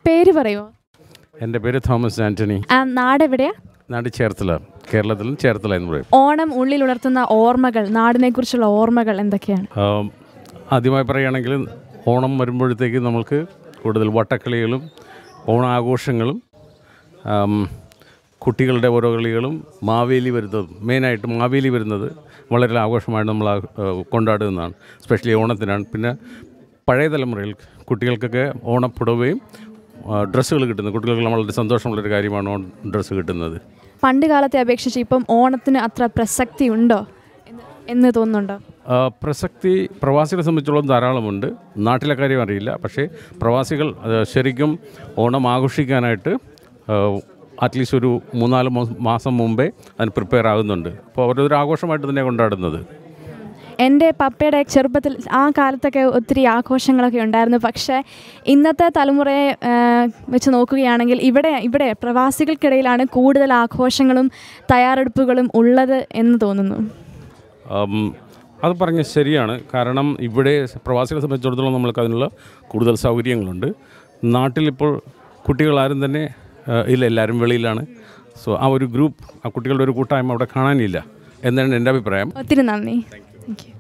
പേര് പറയുമോ? എൻ്റെ പേര് തോമസ് ആൻ്റണി. നാട് എവിടെയാ? നാട് ചേർത്തല, കേരളത്തിൽ ചേർത്തല എന്ന് പറയും. ഓണം ഉള്ളിൽ ഉണർത്തുന്ന ഓർമ്മകൾ, നാടിനെക്കുറിച്ചുള്ള ഓർമ്മകൾ എന്തൊക്കെയാണ്? ആദ്യമായി പറയുകയാണെങ്കിൽ ഓണം വരുമ്പോഴത്തേക്ക് നമ്മൾക്ക് കൂടുതൽ വട്ടക്കളികളും ഓണാഘോഷങ്ങളും കുട്ടികളുടെ ഓരോ കളികളും മാവേലി വരുന്നതും, മെയിനായിട്ട് മാവേലി വരുന്നത് വളരെ ആഘോഷമായിട്ട് നമ്മൾ കൊണ്ടാടുന്നതാണ്. സ്പെഷ്യലി ഓണത്തിനാണ്. പിന്നെ പഴയ തലമുറയിൽ കുട്ടികൾക്കൊക്കെ ഓണപ്പുടവയും ഡ്രസ്സുകൾ കിട്ടുന്നത് കുട്ടികൾക്ക് വളരെ സന്തോഷമുള്ളൊരു കാര്യമാണ് ഡ്രസ്സ് കിട്ടുന്നത്. പണ്ട് കാലത്തെ അപേക്ഷിച്ച് ഇപ്പം ഓണത്തിന് അത്ര പ്രസക്തി ഉണ്ടോ എന്ന് തോന്നുന്നുണ്ടോ? പ്രസക്തി പ്രവാസികളെ സംബന്ധിച്ചോളം ധാരാളമുണ്ട്. നാട്ടിലെ കാര്യം അറിയില്ല. പക്ഷേ പ്രവാസികൾ ശരിക്കും ഓണം ആഘോഷിക്കാനായിട്ട് അറ്റ്ലീസ്റ്റ് ഒരു 3-4 മാസം മുമ്പേ അതിന് പ്രിപ്പയർ ആകുന്നുണ്ട്. അപ്പോൾ അവരൊരു ആഘോഷമായിട്ട് തന്നെ കൊണ്ടാടുന്നത്. എൻ്റെ പപ്പയുടെ ചെറുപ്പത്തിൽ ആ കാലത്തൊക്കെ ഒത്തിരി ആഘോഷങ്ങളൊക്കെ ഉണ്ടായിരുന്നു. പക്ഷേ ഇന്നത്തെ തലമുറയെ വെച്ച് നോക്കുകയാണെങ്കിൽ ഇവിടെ പ്രവാസികൾക്കിടയിലാണ് കൂടുതൽ ആഘോഷങ്ങളും തയ്യാറെടുപ്പുകളും ഉള്ളത് എന്ന് തോന്നുന്നു. അത് പറഞ്ഞ ശരിയാണ്. കാരണം ഇവിടെ പ്രവാസികളെ സംബന്ധിച്ചിടത്തോളം നമ്മൾക്ക് അതിനുള്ള കൂടുതൽ സൗകര്യങ്ങളുണ്ട്. നാട്ടിലിപ്പോൾ കുട്ടികളാരും തന്നെ ഇല്ല, എല്ലാവരും വെളിയിലാണ്. സോ ആ ഒരു ഗ്രൂപ്പ്, ആ കുട്ടികളുടെ ഒരു കൂട്ടായ്മ അവിടെ കാണാനില്ല എന്നാണ് എൻ്റെ അഭിപ്രായം. ഒത്തിരി നന്ദി. Thank you.